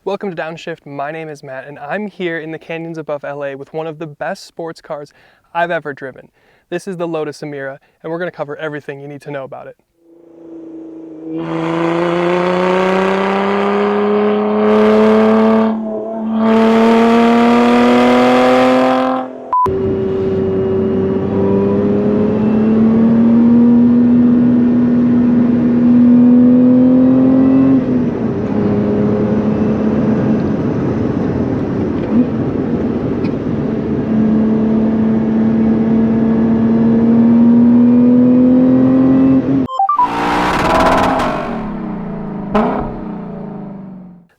Welcome to Downshift. My name is Matt and I'm here in the canyons above LA with one of the best sports cars I've ever driven. This is the Lotus Emira and we're going to cover everything you need to know about it.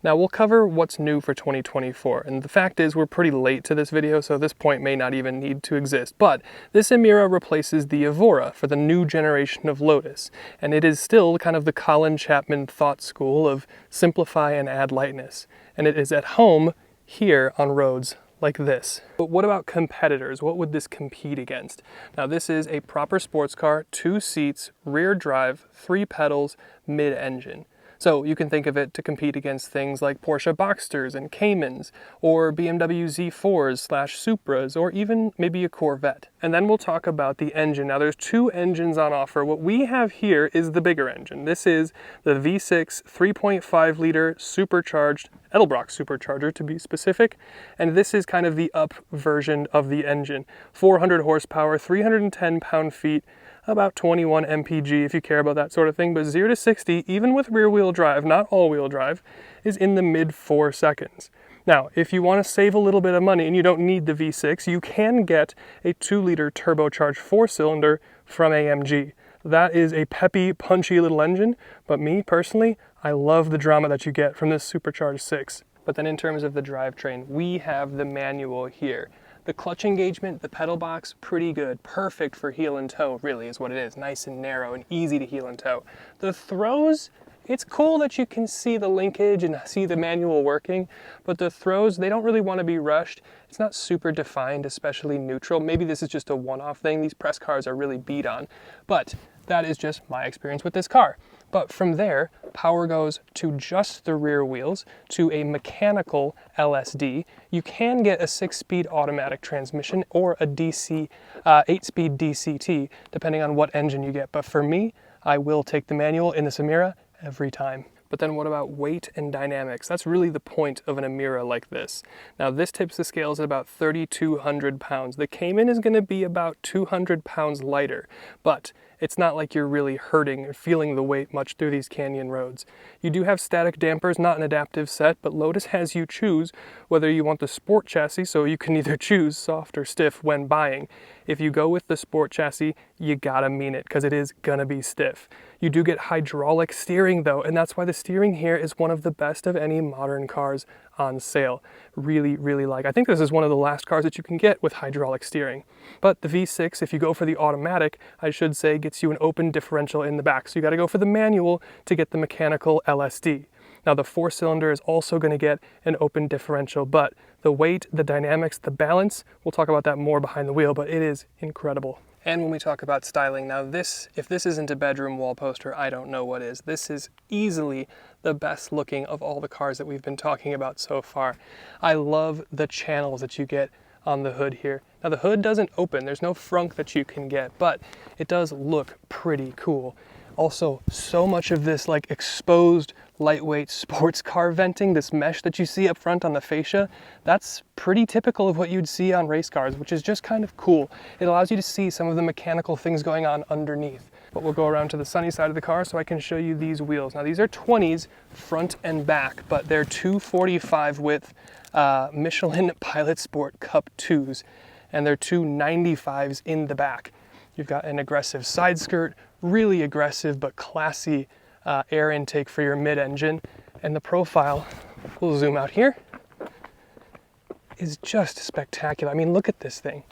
Now we'll cover what's new for 2024, and the fact is we're pretty late to this video, so this point may not even need to exist, but this Emira replaces the Evora for the new generation of Lotus, and it is still kind of the Colin Chapman thought school of simplify and add lightness, and it is at home here on roads like this. But what about competitors? What would this compete against? Now this is a proper sports car, 2 seats, rear drive, 3 pedals, mid-engine. So you can think of it to compete against things like Porsche Boxsters and Caymans, or BMW Z4s / Supras, or even maybe a Corvette. And then we'll talk about the engine. Now there's 2 engines on offer. What we have here is the bigger engine. This is the V6 3.5 liter supercharged, edelbrock supercharger to be specific, and this is kind of the up version of the engine. 400 horsepower, 310 pound-feet, about 21 mpg if you care about that sort of thing, but 0 to 60, even with rear-wheel drive, not all-wheel drive, is in the mid 4 seconds. Now, if you want to save a little bit of money and you don't need the V6, you can get a 2-liter turbocharged 4-cylinder from AMG. That is a peppy, punchy little engine, but me, personally, I love the drama that you get from this supercharged 6. But then in terms of the drivetrain, we have the manual here. The clutch engagement, the pedal box, pretty good. Perfect for heel and toe, really, is what it is. Nice and narrow and easy to heel and toe. The throws, it's cool that you can see the linkage and see the manual working, but the throws, they don't really want to be rushed. It's not super defined, especially neutral. Maybe this is just a one-off thing. These press cars are really beat on, but that is just my experience with this car. But from there, power goes to just the rear wheels, to a mechanical LSD. You can get a 6-speed automatic transmission or a 8-speed DCT, depending on what engine you get. But for me, I will take the manual in this Emira every time. But then what about weight and dynamics? That's really the point of an Emira like this. Now this tips the scales at about 3,200 pounds. The Cayman is going to be about 200 pounds lighter, but it's not like you're really hurting or feeling the weight much through these canyon roads. You do have static dampers, not an adaptive set, but Lotus has you choose whether you want the sport chassis, so you can either choose soft or stiff when buying. If you go with the sport chassis, you gotta mean it, because it is gonna be stiff. You do get hydraulic steering though, and that's why the steering here is one of the best of any modern cars on sale. Really like. I think this is one of the last cars that you can get with hydraulic steering. But the V6, if you go for the automatic, I should say, gets you an open differential in the back. So you gotta go for the manual to get the mechanical LSD. Now the 4-cylinder is also going to get an open differential, but the weight, the dynamics, the balance, we'll talk about that more behind the wheel, but it is incredible. And when we talk about styling, now this, if this isn't a bedroom wall poster, I don't know what is. This is easily the best looking of all the cars that we've been talking about so far. I love the channels that you get on the hood here. Now the hood doesn't open, there's no frunk that you can get, but it does look pretty cool. Also, so much of this like exposed lightweight sports car venting, this mesh that you see up front on the fascia, that's pretty typical of what you'd see on race cars, which is just kind of cool. It allows you to see some of the mechanical things going on underneath. But we'll go around to the sunny side of the car so I can show you these wheels. Now these are 20s front and back, but they're 245 width Michelin Pilot Sport Cup 2s, and they're 295s in the back. You've got an aggressive side skirt, really aggressive but classy air intake for your mid-engine, and the profile, we'll zoom out here, is just spectacular. I mean, look at this thing.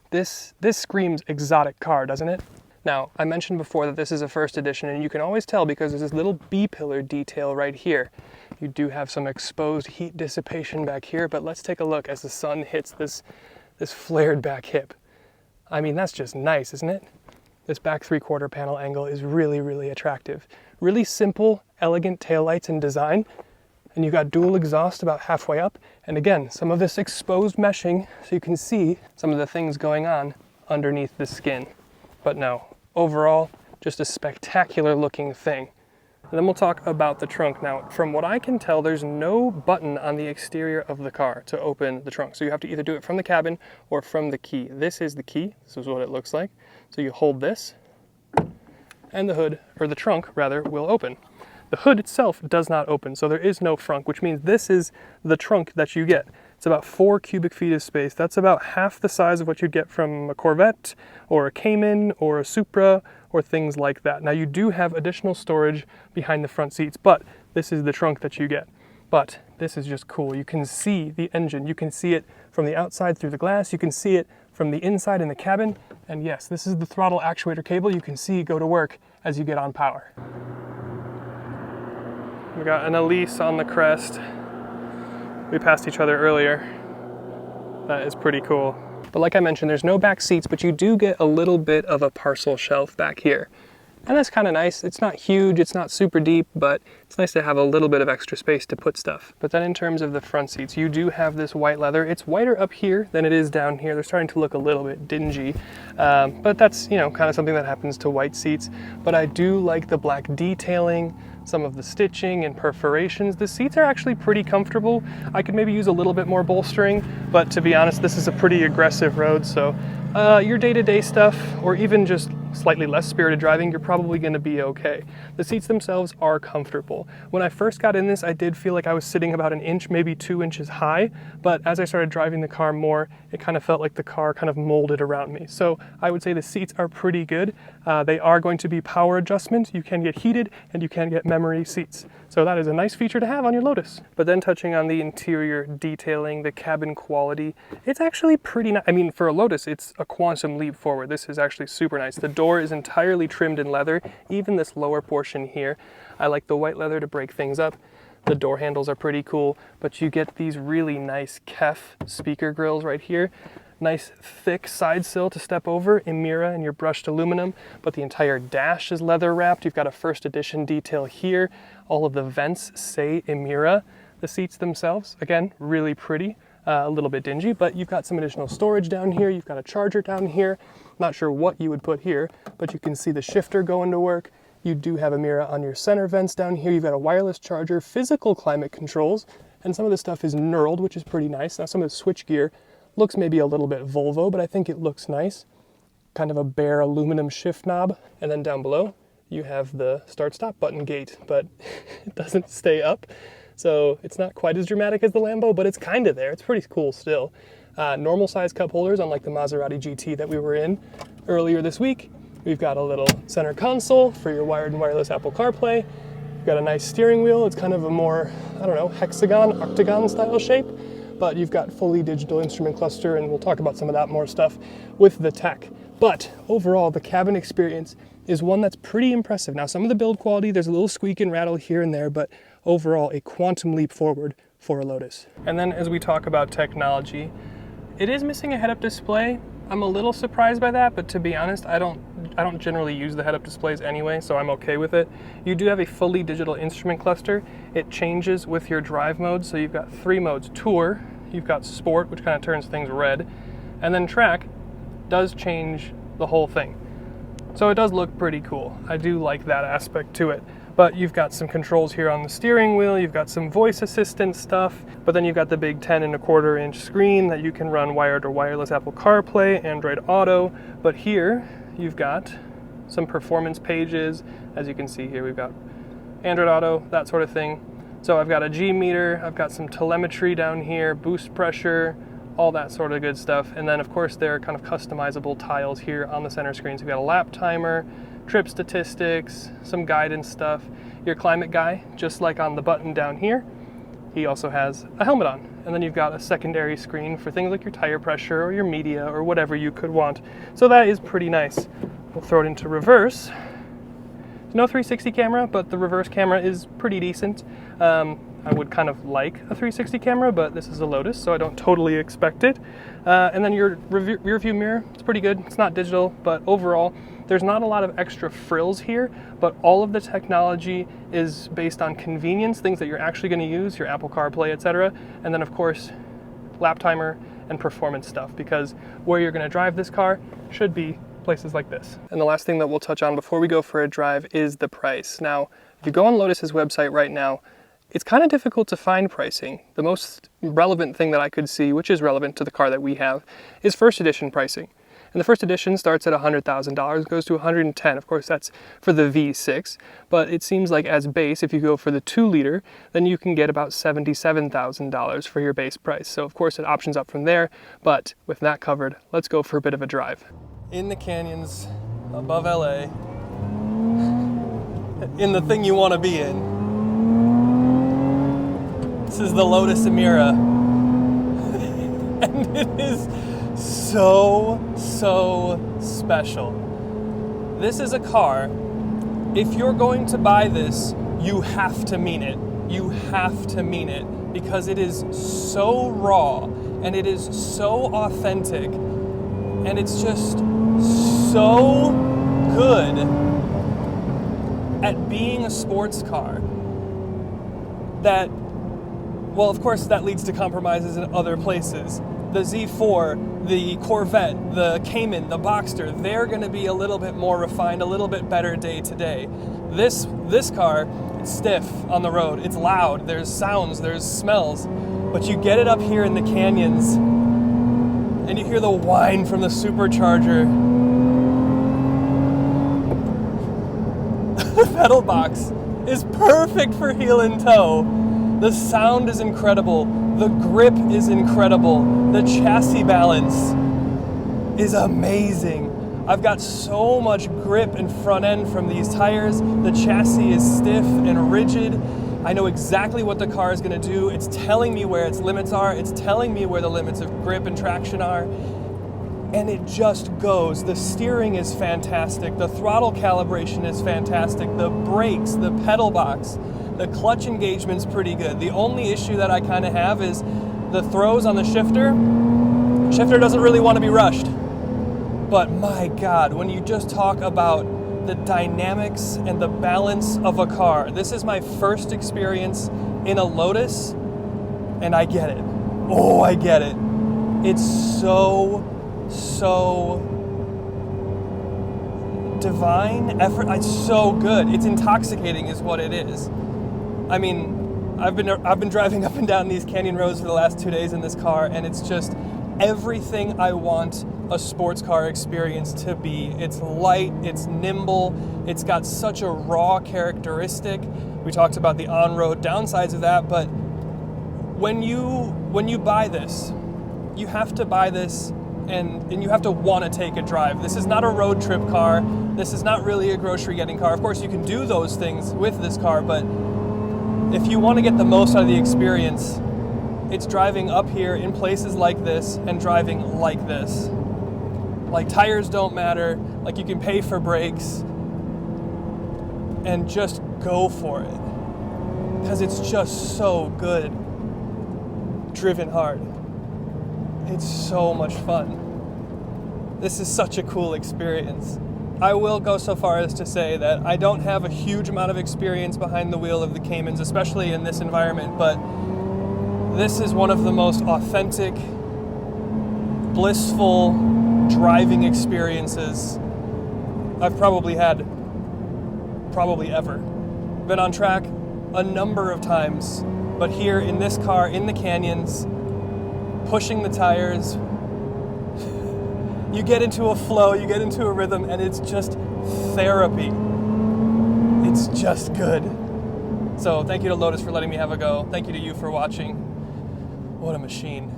This screams exotic car, doesn't it? Now, I mentioned before that this is a first edition, and you can always tell because there's this little B-pillar detail right here. You do have some exposed heat dissipation back here, but let's take a look as the sun hits this flared back hip. I mean, that's just nice, isn't it? This back 3/4 panel angle is really attractive. Really simple, elegant taillights and design, and you got dual exhaust about halfway up. And again, some of this exposed meshing, so you can see some of the things going on underneath the skin. But no, overall, just a spectacular looking thing. And then we'll talk about the trunk. Now, from what I can tell, there's no button on the exterior of the car to open the trunk. So you have to either do it from the cabin or from the key. This is the key. This is what it looks like. So you hold this, and the hood, or the trunk rather, will open. The hood itself does not open, so there is no frunk, which means this is the trunk that you get. It's about 4 cubic feet of space. That's about half the size of what you'd get from a Corvette or a Cayman or a Supra or things like that. Now you do have additional storage behind the front seats, but this is the trunk that you get. But this is just cool. You can see the engine. You can see it from the outside through the glass. You can see it from the inside in the cabin. And yes, this is the throttle actuator cable you can see go to work as you get on power. We got an Elise on the crest. We passed each other earlier. That is pretty cool. But like I mentioned, there's no back seats, but you do get a little bit of a parcel shelf back here. And that's kind of nice. It's not huge, it's not super deep, but it's nice to have a little bit of extra space to put stuff. But then in terms of the front seats, you do have this white leather. It's whiter up here than it is down here. They're starting to look a little bit dingy, but that's, you know, kind of something that happens to white seats. But I do like the black detailing, some of the stitching and perforations. The seats are actually pretty comfortable. I could maybe use a little bit more bolstering, but to be honest, this is a pretty aggressive road, so your day-to-day stuff, or even just slightly less spirited driving, you're probably going to be okay. The seats themselves are comfortable. When I first got in this, I did feel like I was sitting about an inch, maybe 2 inches high, but as I started driving the car more, it kind of felt like the car kind of molded around me. So I would say the seats are pretty good. They are going to be power adjustment. You can get heated and you can get memory seats. So that is a nice feature to have on your Lotus. But then touching on the interior detailing, the cabin quality, it's actually pretty nice. I mean, for a Lotus, it's a quantum leap forward. This is actually super nice. The door is entirely trimmed in leather, even this lower portion here. I like the white leather to break things up. The door handles are pretty cool, but you get these really nice Kef speaker grills right here. Nice thick side sill to step over, Emira and your brushed aluminum, but the entire dash is leather wrapped. You've got a first edition detail here. All of the vents say Emira. The seats themselves, again, really pretty. A little bit dingy, but you've got some additional storage down here. You've got a charger down here. Not sure what you would put here, but you can see the shifter going to work. You do have a mirror on your center vents down here. You've got a wireless charger, physical climate controls, and some of this stuff is knurled, which is pretty nice. Now some of the switch gear looks maybe a little bit Volvo, but I think it looks nice. Kind of a bare aluminum shift knob. And then down below, you have the start-stop button gate, but it doesn't stay up. So it's not quite as dramatic as the Lambo, but it's kind of there. It's pretty cool still. Normal size cup holders, unlike the Maserati GT that we were in earlier this week. We've got a little center console for your wired and wireless Apple CarPlay. You've got a nice steering wheel. It's kind of a more, I don't know, hexagon, octagon style shape, but you've got fully digital instrument cluster, and we'll talk about some of that more stuff with the tech. But overall, the cabin experience is one that's pretty impressive. Now, some of the build quality, there's a little squeak and rattle here and there, but overall, a quantum leap forward for a Lotus. And then as we talk about technology, it is missing a head-up display. I'm a little surprised by that, but to be honest, I don't generally use the head-up displays anyway, so I'm okay with it. You do have a fully digital instrument cluster. It changes with your drive modes, so you've got 3 modes. Tour, you've got Sport, which kind of turns things red, and then Track does change the whole thing. So it does look pretty cool. I do like that aspect to it. But you've got some controls here on the steering wheel, you've got some voice assistant stuff, but then you've got the big 10.25 inch screen that you can run wired or wireless Apple CarPlay, Android Auto, but here you've got some performance pages. As you can see here, we've got Android Auto, that sort of thing. So I've got a G meter, I've got some telemetry down here, boost pressure, all that sort of good stuff. And then of course there are kind of customizable tiles here on the center screen. So you've got a lap timer, trip statistics, some guidance stuff. Your climate guy, just like on the button down here, he also has a helmet on. And then you've got a secondary screen for things like your tire pressure or your media or whatever you could want. So that is pretty nice. We'll throw it into reverse. No 360 camera, but the reverse camera is pretty decent. I would kind of like a 360 camera, but this is a Lotus, so I don't totally expect it. And then your rear view mirror, it's pretty good. It's not digital, but overall, there's not a lot of extra frills here, but all of the technology is based on convenience, things that you're actually going to use, your Apple CarPlay, etc. And then of course, lap timer and performance stuff, because where you're going to drive this car should be places like this. And the last thing that we'll touch on before we go for a drive is the price. Now, if you go on Lotus's website right now, it's kind of difficult to find pricing. The most relevant thing that I could see, which is relevant to the car that we have, is first edition pricing. And the first edition starts at $100,000, goes to $110,000. Of course, that's for the V6, but it seems like as base, if you go for the 2-liter, then you can get about $77,000 for your base price. So of course it options up from there, but with that covered, let's go for a bit of a drive. In the canyons above LA, in the thing you want to be in. This is the Lotus Emira, and it is so special. This is a car, if you're going to buy this, you have to mean it. You have to mean it, because it is so raw, and it is so authentic, and it's just so good at being a sports car that, well, of course, that leads to compromises in other places. The Z4, the Corvette, the Cayman, the Boxster, they're going to be a little bit more refined, a little bit better day to day. This car, it's stiff on the road. It's loud. There's sounds. There's smells. But you get it up here in the canyons, and you hear the whine from the supercharger. The pedal box is perfect for heel and toe. The sound is incredible. The grip is incredible. The chassis balance is amazing. I've got so much grip and front end from these tires. The chassis is stiff and rigid. I know exactly what the car is going to do. It's telling me where its limits are. It's telling me where the limits of grip and traction are. And it just goes. The steering is fantastic. The throttle calibration is fantastic. The brakes, the pedal box, the clutch engagement's pretty good. The only issue that I kind of have is the throws on the shifter. Shifter doesn't really want to be rushed. But my God, when you just talk about the dynamics and the balance of a car, this is my first experience in a Lotus, and I get it. Oh, I get it. It's so divine effort. It's so good. It's intoxicating is what it is. I mean, I've been driving up and down these canyon roads for the last 2 days in this car, and it's just everything I want a sports car experience to be. It's light, it's nimble, it's got such a raw characteristic. We talked about the on-road downsides of that, but when you buy this, you have to buy this and you have to want to take a drive. This is not a road trip car. This is not really a grocery getting car. Of course, you can do those things with this car, but if you want to get the most out of the experience, it's driving up here in places like this and driving like this. Like tires don't matter, like you can pay for brakes and just go for it. Because it's just so good. Driven hard. It's so much fun. This is such a cool experience. I will go so far as to say that I don't have a huge amount of experience behind the wheel of the Caymans, especially in this environment, but this is one of the most authentic, blissful driving experiences I've probably had, ever. Been on track a number of times, but here in this car, in the canyons, pushing the tires, you get into a flow, you get into a rhythm, and it's just therapy. It's just good. So thank you to Lotus for letting me have a go. Thank you to you for watching. What a machine.